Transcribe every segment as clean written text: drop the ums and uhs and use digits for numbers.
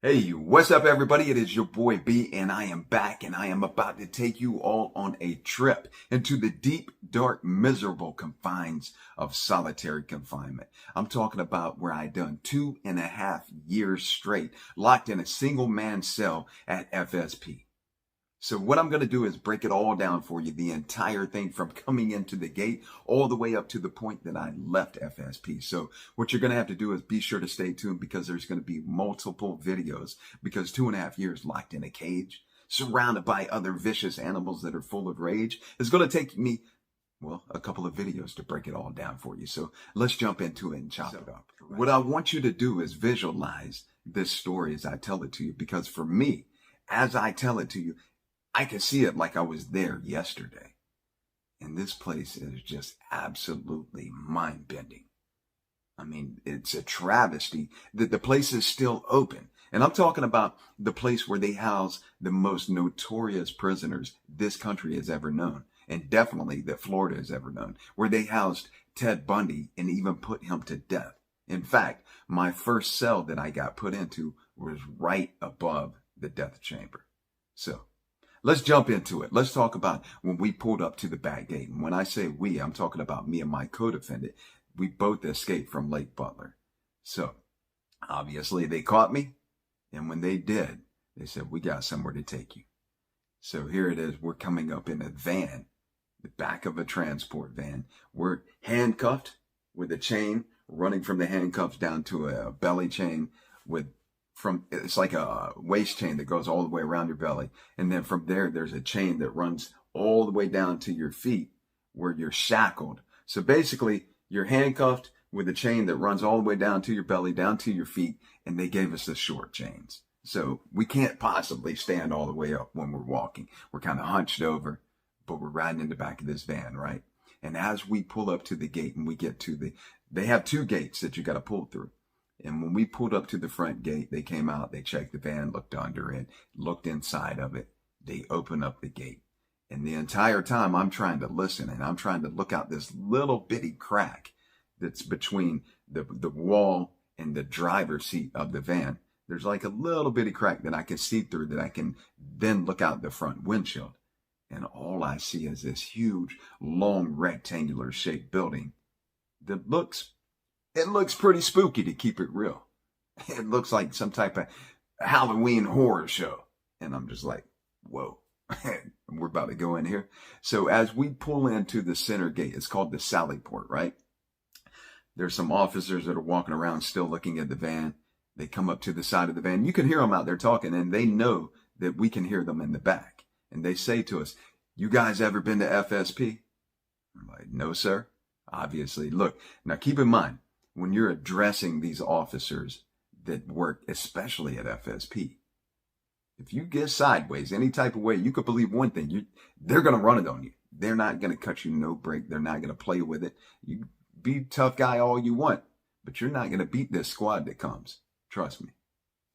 Hey, what's up everybody? It is your boy B and I am back and I am about to take you all on a trip into the deep, dark, miserable confines of solitary confinement. I'm talking about where I done 2.5 years straight, locked in a single man cell at FSP. So what I'm going to do is break it all down for you, the entire thing from coming into the gate all the way up to the point that I left FSP. So what you're going to have to do is be sure to stay tuned because there's going to be multiple videos because 2.5 years locked in a cage, surrounded by other vicious animals that are full of rage. It's going to take me, well, a couple of videos to break it all down for you. So let's jump into it and chop it up. What I want you to do is visualize this story as I tell it to you, because for me, as I tell it to you, I can see it like I was there yesterday. And this place is just absolutely mind-bending. I mean, it's a travesty that the place is still open. And I'm talking about the place where they house the most notorious prisoners this country has ever known. And definitely that Florida has ever known. Where they housed Ted Bundy and even put him to death. In fact, my first cell that I got put into was right above the death chamber. So let's jump into it. Let's talk about when we pulled up to the back gate. And when I say we, I'm talking about me and my co-defendant. We both escaped from Lake Butler. So obviously they caught me. And when they did, they said, we got somewhere to take you. So here it is. We're coming up in a van, the back of a transport van. We're handcuffed with a chain running from the handcuffs down to a belly chain it's like a waist chain that goes all the way around your belly. And then from there, there's a chain that runs all the way down to your feet where you're shackled. So basically, you're handcuffed with a chain that runs all the way down to your belly, down to your feet. And they gave us the short chains. So we can't possibly stand all the way up when we're walking. We're kind of hunched over, but we're riding in the back of this van, right? And as we pull up to the gate and we get to they have two gates that you got to pull through. And when we pulled up to the front gate, they came out, they checked the van, looked under it, looked inside of it. They opened up the gate. And the entire time I'm trying to listen and I'm trying to look out this little bitty crack that's between the wall and the driver's seat of the van. There's like a little bitty crack that I can see through that I can then look out the front windshield. And all I see is this huge, long, rectangular shaped building that looks pretty spooky, to keep it real. It looks like some type of Halloween horror show. And I'm just like, whoa, we're about to go in here. So as we pull into the center gate, it's called the Sally Port, right? There's some officers that are walking around still looking at the van. They come up to the side of the van. You can hear them out there talking, and they know that we can hear them in the back. And they say to us, you guys ever been to FSP? I'm like, no, sir. Obviously. Look, now keep in mind, when you're addressing these officers that work, especially at FSP, if you get sideways any type of way, you could believe one thing, they're going to run it on you. They're not going to cut you no break. They're not going to play with it. You be a tough guy all you want, but you're not going to beat this squad that comes. Trust me.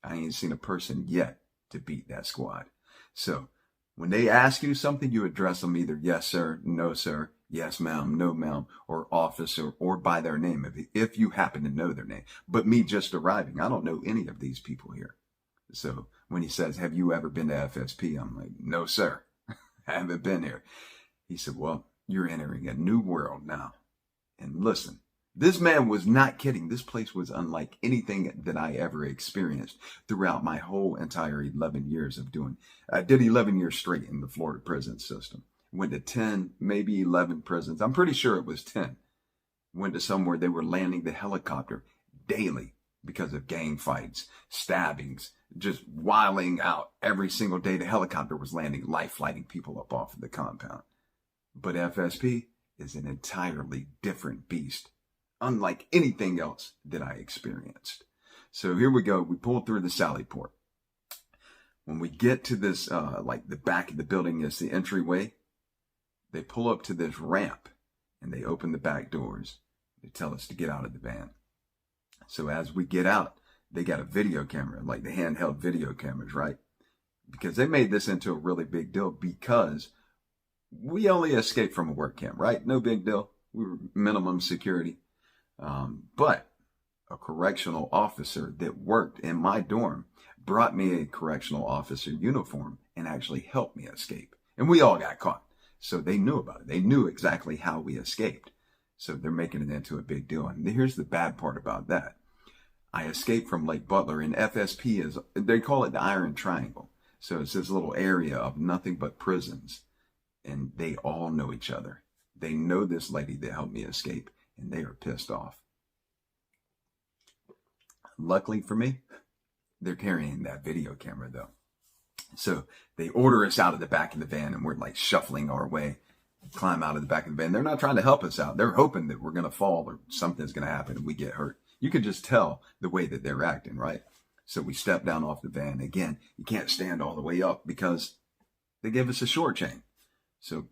I ain't seen a person yet to beat that squad. So when they ask you something, you address them either yes, sir, no, sir, yes, ma'am, no, ma'am, or officer, or by their name, if you happen to know their name. But me just arriving, I don't know any of these people here. So when he says, have you ever been to FSP? I'm like, no, sir, I haven't been here. He said, well, you're entering a new world now. And listen, this man was not kidding. This place was unlike anything that I ever experienced throughout my whole entire 11 years of doing. I did 11 years straight in the Florida prison system. Went to 10, maybe 11 prisons. I'm pretty sure it was 10. Went to somewhere they were landing the helicopter daily because of gang fights, stabbings, just wiling out every single day. The helicopter was landing, life flighting people up off of the compound. But FSP is an entirely different beast, unlike anything else that I experienced. So here we go. We pulled through the Sally Port. When we get to this, like the back of the building is the entryway. They pull up to this ramp and they open the back doors. They tell us to get out of the van. So as we get out, they got a video camera, like the handheld video cameras, right? Because they made this into a really big deal because we only escaped from a work camp, right? No big deal. We were minimum security. But a correctional officer that worked in my dorm brought me a correctional officer uniform and actually helped me escape. And we all got caught. So they knew about it. They knew exactly how we escaped. So they're making it into a big deal. And here's the bad part about that. I escaped from Lake Butler, and FSP they call it the Iron Triangle. So it's this little area of nothing but prisons. And they all know each other. They know this lady that helped me escape, and they are pissed off. Luckily for me, they're carrying that video camera though. So they order us out of the back of the van, and we're like shuffling our way, climb out of the back of the van. They're not trying to help us out. They're hoping that we're going to fall or something's going to happen and we get hurt. You can just tell the way that they're acting, right? So we step down off the van. Again, you can't stand all the way up because they give us a short chain. So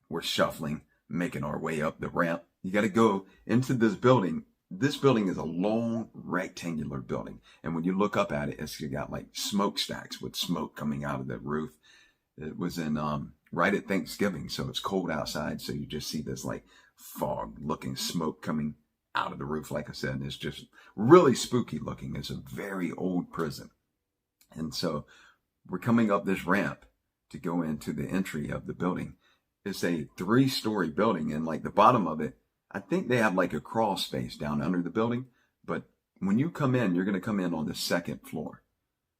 we're shuffling, making our way up the ramp. You got to go into this building. This building is a long rectangular building. And when you look up at it, it's got like smokestacks with smoke coming out of the roof. It was in right at Thanksgiving, so it's cold outside. So you just see this like fog looking smoke coming out of the roof. Like I said, and it's just really spooky looking. It's a very old prison. And so we're coming up this ramp to go into the entry of the building. It's a 3-story building, and like the bottom of it, I think they have like a crawl space down under the building, but when you come in, you're going to come in on the 2nd floor.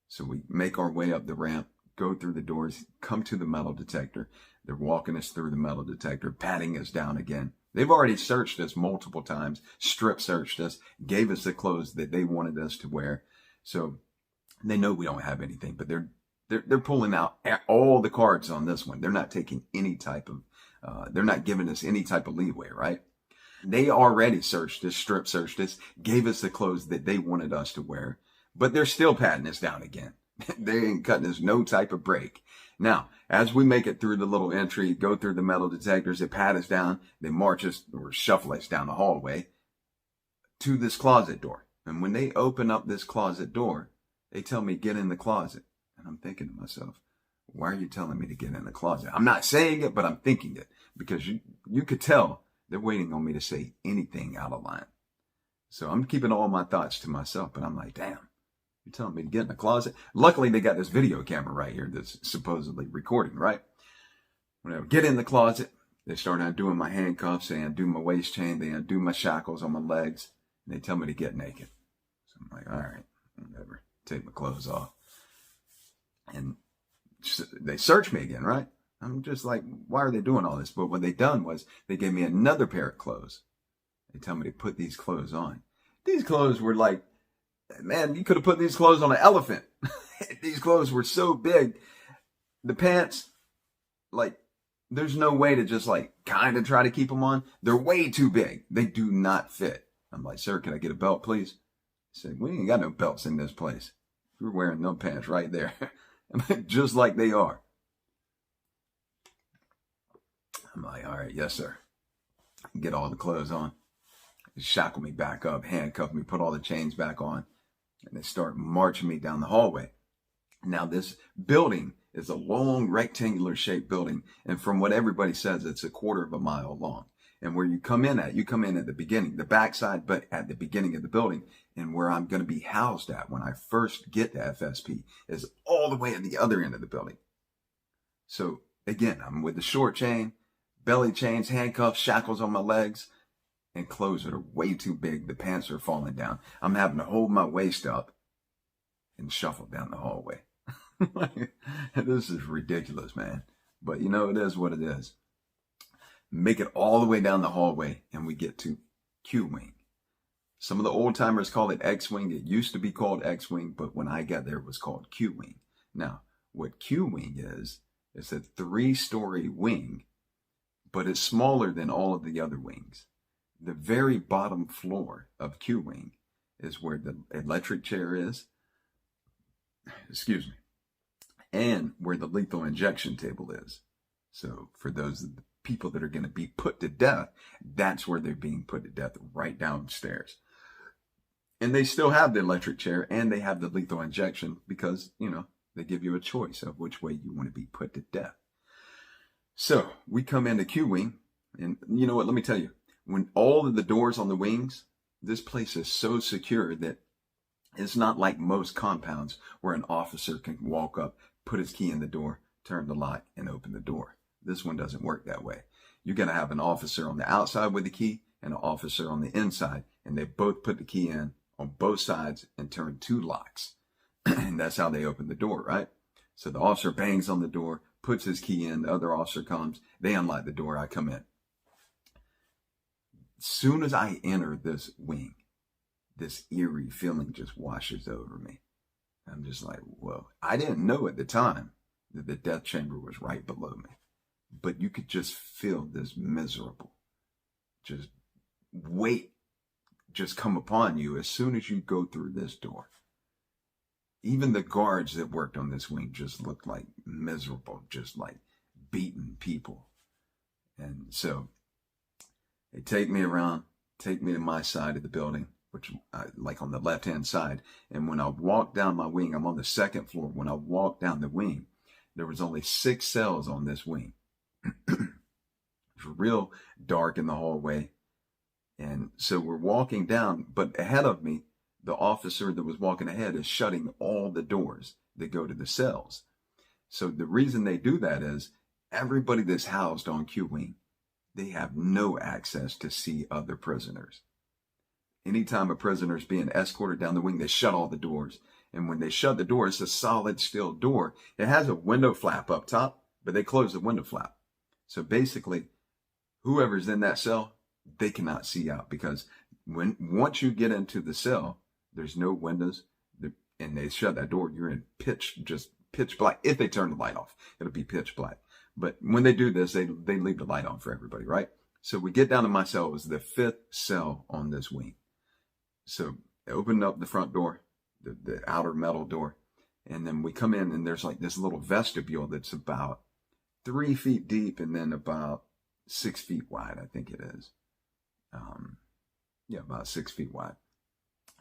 So we make our way up the ramp, go through the doors, come to the metal detector. They're walking us through the metal detector, patting us down again. They've already searched us multiple times, strip searched us, gave us the clothes that they wanted us to wear. So they know we don't have anything, but they're pulling out all the cards on this one. They're not taking any type of, they're not giving us any type of leeway, right? They already searched us, strip searched us, gave us the clothes that they wanted us to wear, but they're still patting us down again. They ain't cutting us no type of break. Now, as we make it through the little entry, go through the metal detectors, they pat us down, they march us or shuffle us down the hallway to this closet door. And when they open up this closet door, they tell me, get in the closet. And I'm thinking to myself, why are you telling me to get in the closet? I'm not saying it, but I'm thinking it because you could tell they're waiting on me to say anything out of line. So I'm keeping all my thoughts to myself, but I'm like, damn, you're telling me to get in the closet? Luckily, they got this video camera right here that's supposedly recording, right? When I get in the closet, they start undoing my handcuffs, they undo my waist chain, they undo my shackles on my legs, and they tell me to get naked. So I'm like, all right, whatever, take my clothes off. And they search me again, right? I'm just like, why are they doing all this? But what they done was they gave me another pair of clothes. They tell me to put these clothes on. These clothes were like, man, you could have put these clothes on an elephant. These clothes were so big. The pants, like, there's no way to just like kind of try to keep them on. They're way too big. They do not fit. I'm like, sir, can I get a belt, please? He said, we ain't got no belts in this place. You're wearing no pants right there. Just like they are. I'm like, all right, yes, sir. Get all the clothes on. They shackle me back up, handcuff me, put all the chains back on, and they start marching me down the hallway. Now, this building is a long rectangular shaped building, and from what everybody says, it's a 1/4 mile long. And where you come in at the beginning, the backside, but at the beginning of the building, and where I'm going to be housed at when I first get to FSP is all the way at the other end of the building. So again, I'm with the short chain, belly chains, handcuffs, shackles on my legs, and clothes that are way too big. The pants are falling down. I'm having to hold my waist up and shuffle down the hallway. This is ridiculous, man. But you know, it is what it is. Make it all the way down the hallway, and we get to Q-Wing. Some of the old timers call it X-Wing. It used to be called X-Wing, but when I got there, it was called Q-Wing. Now, what Q-Wing is, it's a 3-story wing, but it's smaller than all of the other wings. The very bottom floor of Q-Wing is where the electric chair is, and where the lethal injection table is. So for those people that are going to be put to death, that's where they're being put to death, right downstairs. And they still have the electric chair and they have the lethal injection because, you know, they give you a choice of which way you want to be put to death. So we come into Q-Wing, and you know what, let me tell you, when all of the doors on the wings, this place is so secure that It's not like most compounds where an officer can walk up, put his key in the door, turn the lock, and open the door. This one doesn't work that way. You're going to have an officer on the outside with the key and an officer on the inside, and they both put the key in on both sides and turn 2 locks. And that's how they open the door, right? So the officer bangs on the door, puts his key in, the other officer comes, they unlock the door, I come in. As soon as I enter this wing, this eerie feeling just washes over me. I'm just like, whoa. I didn't know at the time that the death chamber was right below me. But you could just feel this miserable, just weight just come upon you as soon as you go through this door. Even the guards that worked on this wing just looked like miserable, just like beaten people. And so they take me around, take me to my side of the building, which like on the left-hand side. And when I walk down my wing, I'm on the 2nd floor. When I walk down the wing, there was only 6 cells on this wing. It was real dark in the hallway. And so we're walking down, but ahead of me, the officer that was walking ahead is shutting all the doors that go to the cells. So the reason they do that is everybody that's housed on Q Wing, they have no access to see other prisoners. Anytime a prisoner is being escorted down the wing, they shut all the doors. And when they shut the door, it's a solid steel door. It has a window flap up top, but they close the window flap. So basically, whoever's in that cell, they cannot see out, because once you get into the cell, there's no windows, and they shut that door, you're in pitch black. If they turn the light off, it'll be pitch black. But when they do this, they leave the light on for everybody, right? So we get down to my cell. It was the 5th cell on this wing. So they opened up the front door, the outer metal door, and then we come in, and there's like this little vestibule that's about 3 feet deep and then about 6 feet wide, I think it is. Yeah, about 6 feet wide.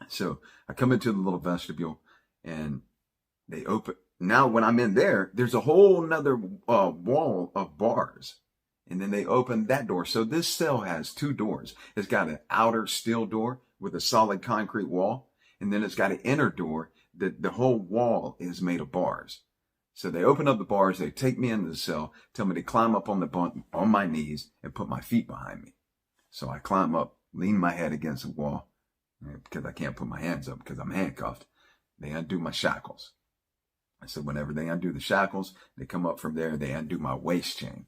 So I come into the little vestibule, and they open. Now when I'm in there, there's a whole nother wall of bars. And then they open that door. So this cell has 2 doors. It's got an outer steel door with a solid concrete wall. And then it's got an inner door that the whole wall is made of bars. So they open up the bars. They take me into the cell, tell me to climb up on the bunk on my knees and put my feet behind me. So I climb up, lean my head against the wall because I can't put my hands up because I'm handcuffed. They undo my shackles. So whenever they undo the shackles, they come up from there, they undo my waist chain.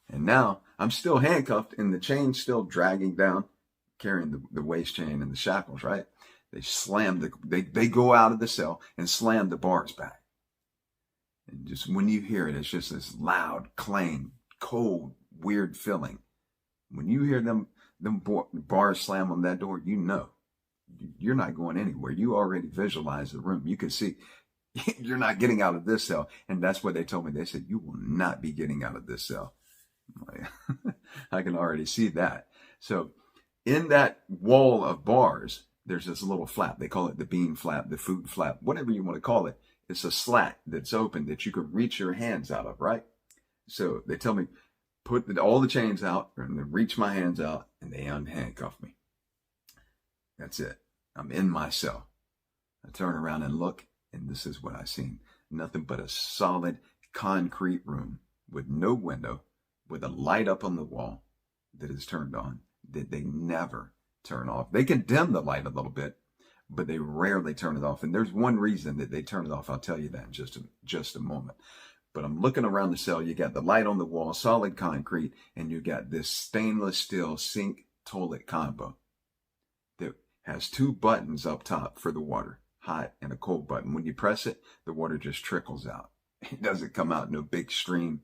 And now I'm still handcuffed and the chain's still dragging down, carrying the waist chain and the shackles, right? They slam they go out of the cell and slam the bars back. And just when you hear it, it's just this loud, clang, cold, weird feeling. When you hear them bars slam on that door, you know you're not going anywhere. You already visualize the room. You can see you're not getting out of this cell. And that's what they told me. They said, you will not be getting out of this cell. I can already see that. So in that wall of bars, there's this little flap. They call it the bean flap, the food flap, whatever you want to call it. It's a slat that's open that you can reach your hands out of, right? So they tell me, put all the chains out and then reach my hands out, and they unhandcuff me. That's it. I'm in my cell. I turn around and look, and this is what I seen. Nothing but a solid concrete room with no window, with a light up on the wall that is turned on, that they never turn off. They can dim the light a little bit, but they rarely turn it off. And there's one reason that they turn it off. I'll tell you that in just a moment. But I'm looking around the cell. You got the light on the wall, solid concrete, and you got this stainless steel sink toilet combo that has 2 buttons up top for the water, hot and a cold button. When you press it, the water just trickles out. It doesn't come out in a big stream.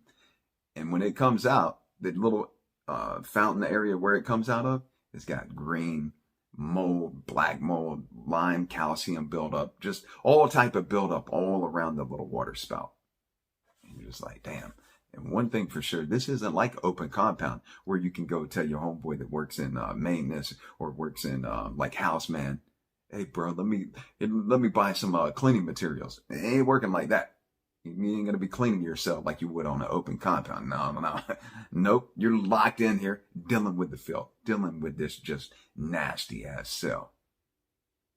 And when it comes out, the little fountain area where it comes out of, it's got green mold, black mold, lime, calcium buildup, just all type of buildup all around the little water spout. And you're just like, damn. And one thing for sure, this isn't like open compound where you can go tell your homeboy that works in maintenance or works in like houseman, hey bro, let me buy some cleaning materials. It ain't working like that. You ain't going to be cleaning yourself like you would on an open compound. No. Nope. You're locked in here dealing with the filth, dealing with this just nasty ass cell.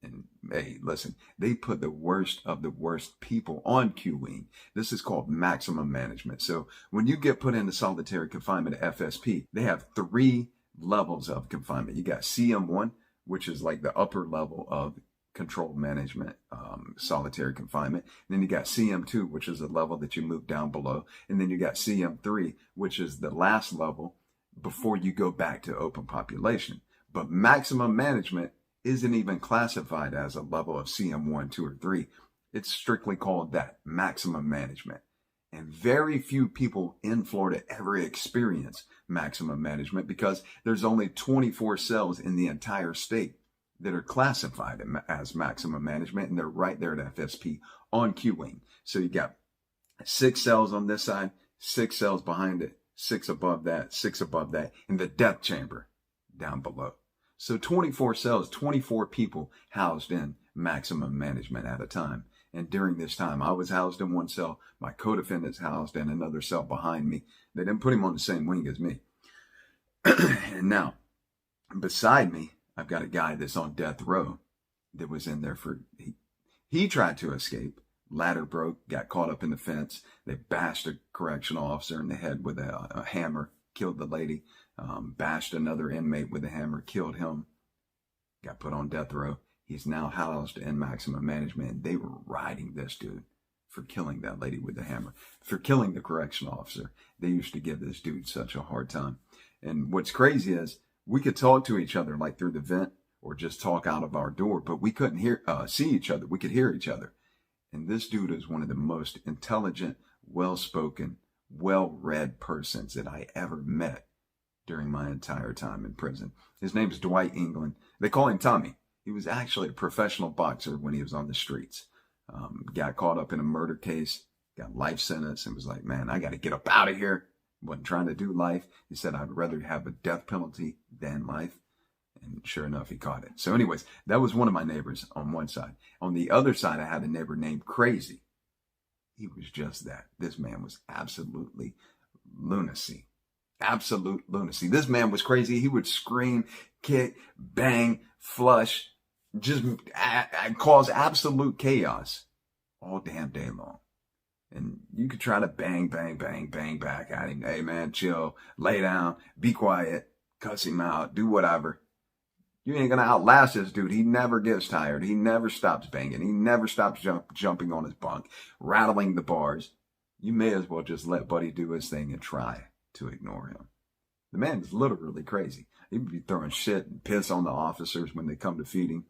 And hey, listen, they put the worst of the worst people on Q wing. This is called maximum management. So when you get put into solitary confinement at FSP, they have 3 levels of confinement. You got CM1, which is like the upper level of controlled management, solitary confinement. And then you got CM2, which is a level that you move down below. And then you got CM3, which is the last level before you go back to open population. But maximum management isn't even classified as a level of CM1, 2, or 3. It's strictly called that, maximum management. And very few people in Florida ever experience maximum management because there's only 24 cells in the entire state that are classified as maximum management, and they're right there at FSP on Q wing. So you got 6 cells on this side, 6 cells behind it, 6 above that, 6 above that, and the death chamber down below. So 24 cells, 24 people housed in maximum management at a time. And during this time, I was housed in one cell. My co-defendant's housed in another cell behind me. They didn't put him on the same wing as me. And now, beside me, I've got a guy that's on death row that was in there for, he tried to escape. Ladder broke, got caught up in the fence. They bashed a correctional officer in the head with a hammer, killed the lady. Bashed another inmate with a hammer, killed him, got put on death row. He's now housed in maximum management. They were riding this dude for killing that lady with the hammer, for killing the correctional officer. They used to give this dude such a hard time. And what's crazy is we could talk to each other like through the vent or just talk out of our door, but we couldn't see each other. We could hear each other. And this dude is one of the most intelligent, well-spoken, well-read persons that I ever met during my entire time in prison. His name is Dwight England. They call him Tommy. He was actually a professional boxer when he was on the streets. Got caught up in a murder case, got life sentence, and was like, man, I got to get up out of here. Wasn't trying to do life. He said, I'd rather have a death penalty than life. And sure enough, he caught it. So anyways, that was one of my neighbors on one side. On the other side, I had a neighbor named Crazy. He was just that. This man was absolutely lunacy. Absolute lunacy. This man was crazy. He would scream, kick, bang, flush, just cause absolute chaos all damn day long. And you could try to bang, bang, bang, bang back at him. Hey man, chill, lay down, be quiet, cuss him out, do whatever. You ain't going to outlast this dude. He never gets tired. He never stops banging. He never stops jumping on his bunk, rattling the bars. You may as well just let Buddy do his thing and try to ignore him. The man is literally crazy. He would be throwing shit and piss on the officers when they come to feed him.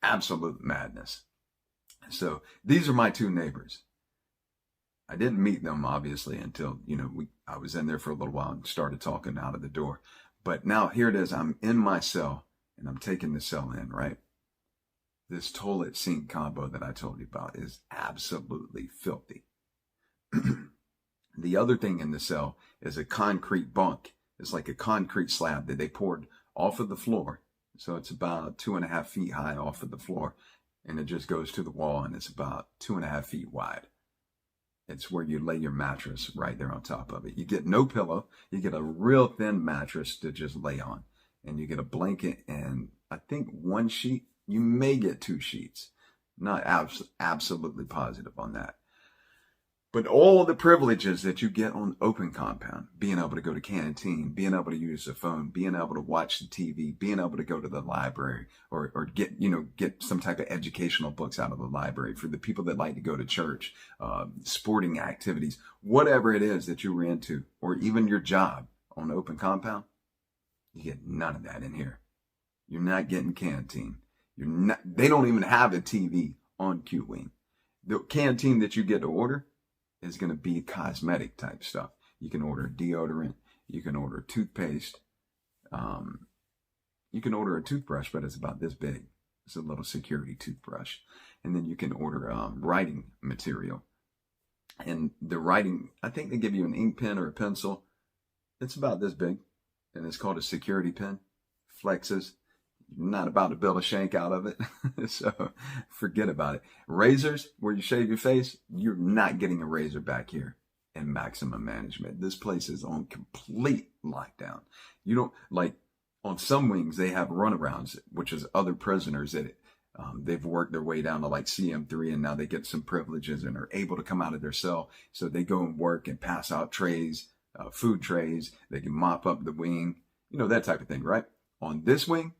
Absolute madness. So these are my 2 neighbors. I didn't meet them, obviously, until, I was in there for a little while and started talking out of the door. But now here it is. I'm in my cell and I'm taking the cell in, right? This toilet sink combo that I told you about is absolutely filthy. The other thing in the cell is a concrete bunk. It's like a concrete slab that they poured off of the floor. So it's about 2.5 feet high off of the floor. And it just goes to the wall and it's about 2.5 feet wide. It's where you lay your mattress right there on top of it. You get no pillow. You get a real thin mattress to just lay on. And you get a blanket and I think 1 sheet. You may get 2 sheets. Not absolutely positive on that. But all the privileges that you get on open compound, being able to go to canteen, being able to use the phone, being able to watch the TV, being able to go to the library or get some type of educational books out of the library for the people that like to go to church, sporting activities, whatever it is that you were into, or even your job on open compound, you get none of that in here. You're not getting canteen. They don't even have a TV on Q wing. The canteen that you get to order is going to be cosmetic type stuff. You can order deodorant. You can order toothpaste. You can order a toothbrush, but it's about this big. It's a little security toothbrush. And then you can order writing material. And the writing, I think they give you an ink pen or a pencil. It's about this big. And it's called a security pen. Flexes. You're not about to build a shank out of it. So forget about it. Razors, where you shave your face, you're not getting a razor back here in maximum management. This place is on complete lockdown. You don't, like, on some wings, they have runarounds, which is other prisoners that They've worked their way down to like CM3, and now they get some privileges and are able to come out of their cell. So they go and work and pass out trays, food trays. They can mop up the wing, that type of thing, right? On this wing,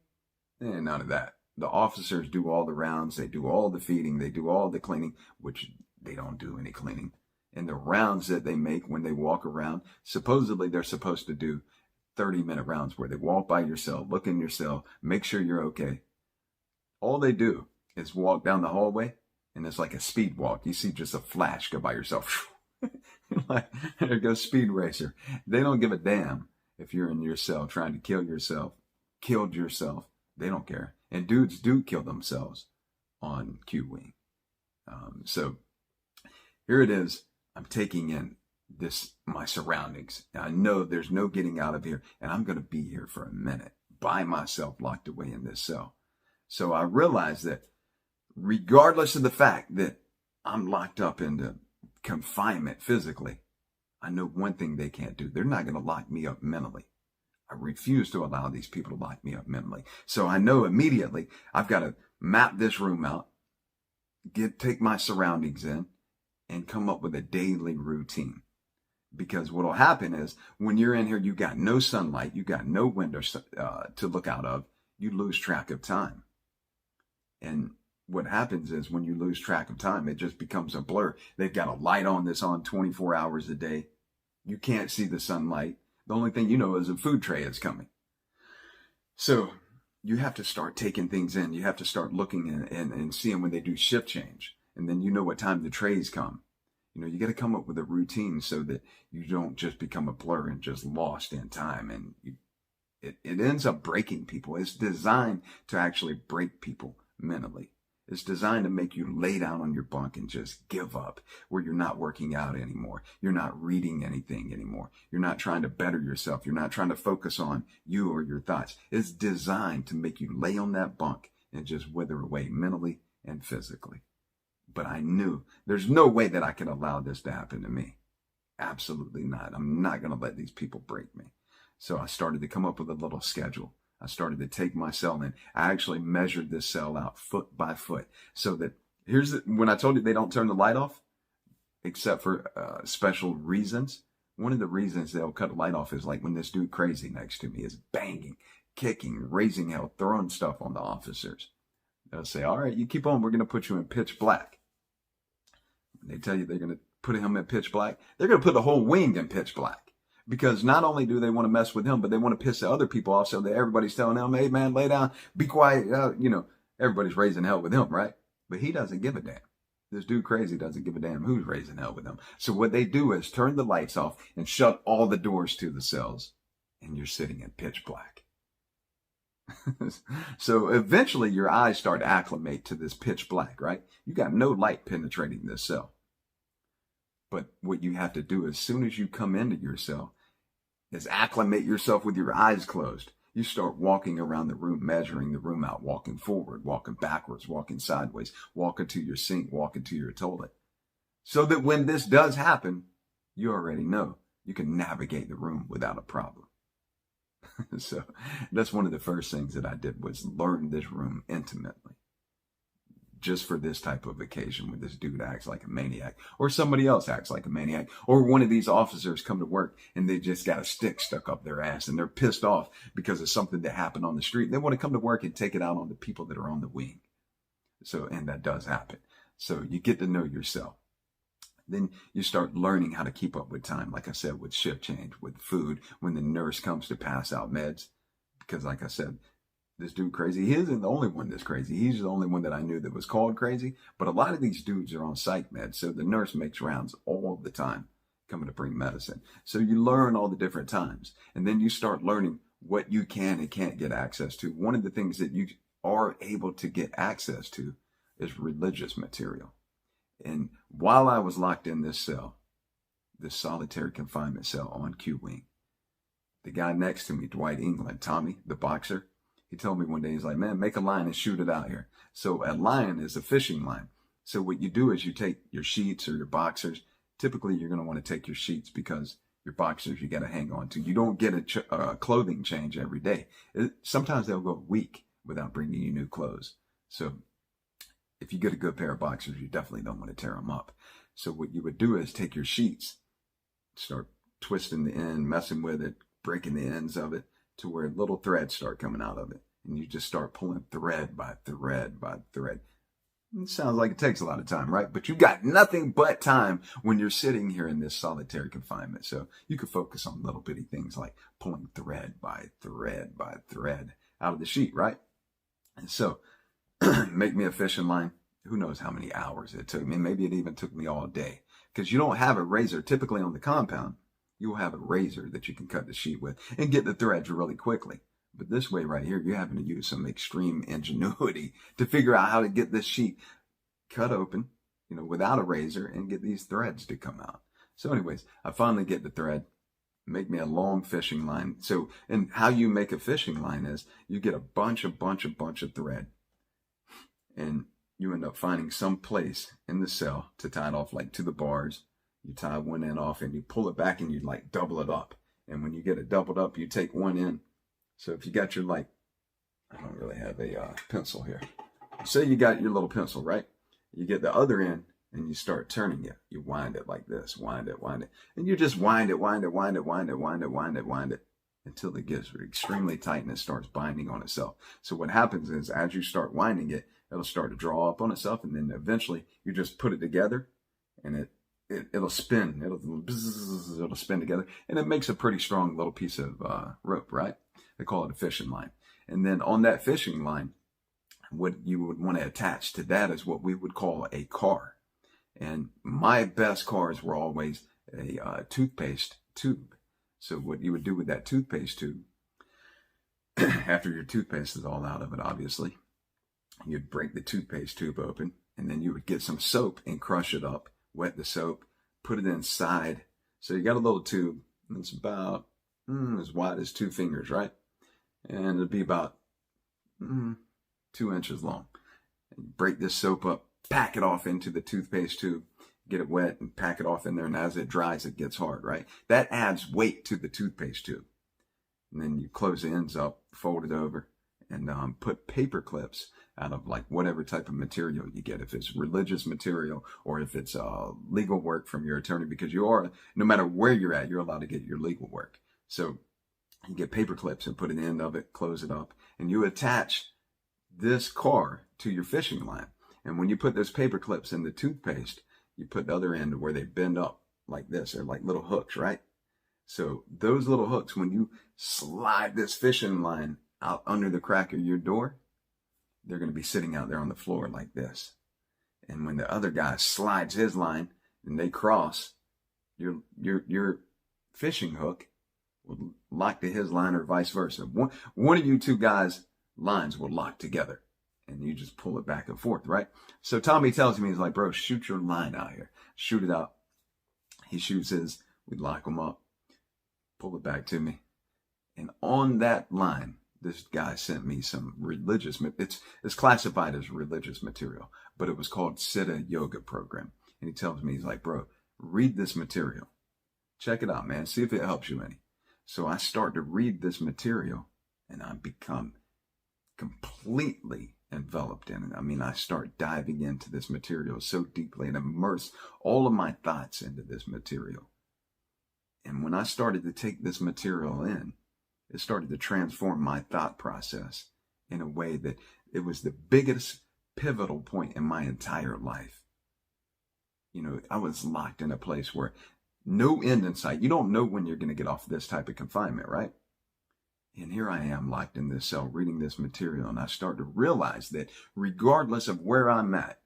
none of that. The officers do all the rounds. They do all the feeding. They do all the cleaning, which they don't do any cleaning. And the rounds that they make when they walk around, supposedly they're supposed to do 30-minute rounds where they walk by your cell, look in your cell, make sure you're okay. All they do is walk down the hallway, and it's like a speed walk. You see just a flash go by yourself. Like, there goes Speed Racer. They don't give a damn if you're in your cell trying to kill yourself, killed yourself. They don't care. And dudes do kill themselves on Q Wing. So here it is. I'm taking in my surroundings. I know there's no getting out of here, and I'm going to be here for a minute by myself, locked away in this cell. So I realize that regardless of the fact that I'm locked up into confinement physically, I know one thing they can't do. They're not going to lock me up mentally. I refuse to allow these people to lock me up mentally. So I know immediately I've got to map this room out, take my surroundings in, and come up with a daily routine. Because what will happen is when you're in here, you got no sunlight, you got no windows to look out of, you lose track of time. And what happens is when you lose track of time, it just becomes a blur. They've got a light on that's on 24 hours a day. You can't see the sunlight. The only thing you know is a food tray is coming. So you have to start taking things in. You have to start looking and seeing when they do shift change. And then you know what time the trays come. You got to come up with a routine so that you don't just become a blur and just lost in time. And it ends up breaking people. It's designed to actually break people mentally. It's designed to make you lay down on your bunk and just give up, where you're not working out anymore. You're not reading anything anymore. You're not trying to better yourself. You're not trying to focus on you or your thoughts. It's designed to make you lay on that bunk and just wither away mentally and physically. But I knew there's no way that I could allow this to happen to me. Absolutely not. I'm not going to let these people break me. So I started to come up with a little schedule. I started to take my cell in. I actually measured this cell out foot by foot. So that when I told you they don't turn the light off, except for special reasons. One of the reasons they'll cut the light off is like when this dude crazy next to me is banging, kicking, raising hell, throwing stuff on the officers. They'll say, all right, you keep on. We're going to put you in pitch black. They tell you they're going to put him in pitch black. They're going to put the whole wing in pitch black. Because not only do they want to mess with him, but they want to piss the other people off so that everybody's telling him, hey, man, lay down, be quiet. Everybody's raising hell with him, right? But he doesn't give a damn. This dude crazy doesn't give a damn who's raising hell with him. So what they do is turn the lights off and shut all the doors to the cells. And you're sitting in pitch black. So eventually your eyes start to acclimate to this pitch black, right? You got no light penetrating this cell. But what you have to do as soon as you come into your cell is acclimate yourself with your eyes closed. You start walking around the room, measuring the room out, walking forward, walking backwards, walking sideways, walking to your sink, walking to your toilet. So that when this does happen, you already know you can navigate the room without a problem. So that's one of the first things that I did was learn this room intimately. Just for this type of occasion when this dude acts like a maniac or somebody else acts like a maniac or one of these officers come to work and they just got a stick stuck up their ass and they're pissed off because of something that happened on the street. They want to come to work and take it out on the people that are on the wing. So, and that does happen. So you get to know yourself. Then you start learning how to keep up with time. Like I said, with shift change, with food, when the nurse comes to pass out meds, because like I said, this dude crazy. He isn't the only one that's crazy. He's the only one that I knew that was called crazy. But a lot of these dudes are on psych meds. So the nurse makes rounds all the time coming to bring medicine. So you learn all the different times. And then you start learning what you can and can't get access to. One of the things that you are able to get access to is religious material. And while I was locked in this cell, this solitary confinement cell on Q Wing, the guy next to me, Dwight England, Tommy, the boxer, he told me one day, he's like, man, make a line and shoot it out here. So a line is a fishing line. So what you do is you take your sheets or your boxers. Typically, you're going to want to take your sheets because your boxers you got to hang on to. You don't get a clothing change every day. Sometimes they'll go a week without bringing you new clothes. So if you get a good pair of boxers, you definitely don't want to tear them up. So what you would do is take your sheets, start twisting the end, messing with it, breaking the ends of it to where little threads start coming out of it. And you just start pulling thread by thread by thread. It sounds like it takes a lot of time, right? But you got nothing but time when you're sitting here in this solitary confinement. So you can focus on little bitty things like pulling thread by thread by thread out of the sheet, right? And so make me a fishing line. Who knows how many hours it took me? Maybe it even took me all day, because you don't have a razor. Typically on the compound, you'll have a razor that you can cut the sheet with and get the threads really quickly. But this way right here, you're having to use some extreme ingenuity to figure out how to get this sheet cut open, without a razor and get these threads to come out. So anyways, I finally get the thread, make me a long fishing line. So, and how you make a fishing line is you get a bunch of thread, and you end up finding some place in the cell to tie it off, like to the bars. You tie one end off and you pull it back and you like double it up. And when you get it doubled up, you take one end. So if you got your I don't really have a pencil here. Say you got your little pencil, right? You get the other end and you start turning it. You wind it like this, wind it. And you just wind it until it gets extremely tight and it starts binding on itself. So what happens is as you start winding it, it'll start to draw up on itself. And then eventually you just put it together and it'll spin. It'll spin together. And it makes a pretty strong little piece of rope, right? They call it a fishing line. And then on that fishing line, what you would want to attach to that is what we would call a car. And my best cars were always a toothpaste tube. So what you would do with that toothpaste tube, after your toothpaste is all out of it, obviously, you'd break the toothpaste tube open, and then you would get some soap and crush it up, wet the soap, put it inside. So you got a little tube, and it's about as wide as 2 fingers, right? And it'll be about 2 inches long. And break this soap up, pack it off into the toothpaste tube, get it wet and pack it off in there. And as it dries, it gets hard, right? That adds weight to the toothpaste tube. And then you close the ends up, fold it over, and put paper clips out of like whatever type of material you get. If it's religious material or if it's legal work from your attorney, because you are, no matter where you're at, you're allowed to get your legal work. So you get paper clips and put an end of it, close it up, and you attach this car to your fishing line. And when you put those paper clips in the toothpaste, you put the other end where they bend up like this. They're like little hooks, right? So those little hooks, when you slide this fishing line out under the crack of your door, they're going to be sitting out there on the floor like this. And when the other guy slides his line and they cross, your fishing hook will lock to his line or vice versa. One of you two guys' lines will lock together and you just pull it back and forth, right? So Tommy tells me, he's like, bro, shoot your line out here. Shoot it out. He shoots his, we lock him up, pull it back to me. And on that line, this guy sent me some religious, it's classified as religious material, but it was called Siddha Yoga program. And he tells me, he's like, bro, read this material. Check it out, man. See if it helps you any. So I start to read this material and I become completely enveloped in it. I mean, I start diving into this material so deeply and immerse all of my thoughts into this material. And when I started to take this material in, it started to transform my thought process in a way that it was the biggest pivotal point in my entire life. I was locked in a place where no end in sight. You don't know when you're going to get off this type of confinement, right? And here I am locked in this cell reading this material, and I start to realize that regardless of where I'm at,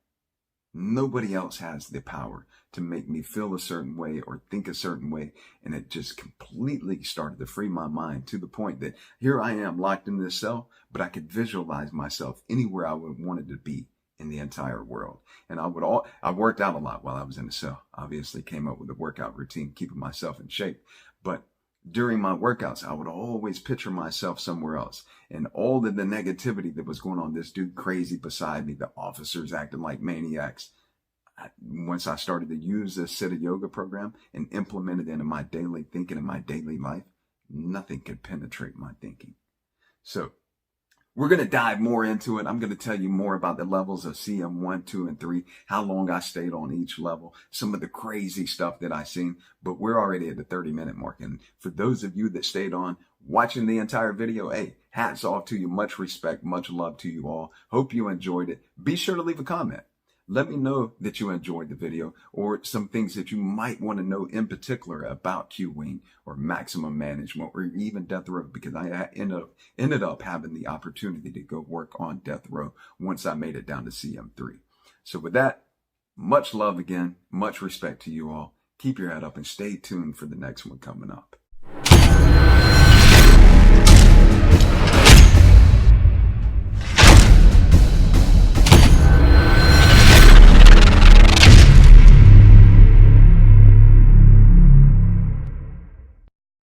nobody else has the power to make me feel a certain way or think a certain way. And it just completely started to free my mind to the point that here I am locked in this cell, but I could visualize myself anywhere I would wanted to be in the entire world. And I worked out a lot while I was in the cell. Obviously came up with a workout routine, keeping myself in shape. But during my workouts, I would always picture myself somewhere else. And all of the negativity that was going on, this dude crazy beside me, the officers acting like maniacs. Once I started to use this Siddha Yoga program and implement it into my daily thinking and my daily life, nothing could penetrate my thinking. So We're going to dive more into it. I'm going to tell you more about the levels of CM1, 2, and 3, how long I stayed on each level, some of the crazy stuff that I've seen, but we're already at the 30-minute mark. And for those of you that stayed on watching the entire video, hey, hats off to you. Much respect, much love to you all. Hope you enjoyed it. Be sure to leave a comment. Let me know that you enjoyed the video or some things that you might want to know in particular about Q-Wing or maximum management or even death row, because I ended up having the opportunity to go work on death row once I made it down to CM3. So with that, much love again, much respect to you all. Keep your head up and stay tuned for the next one coming up.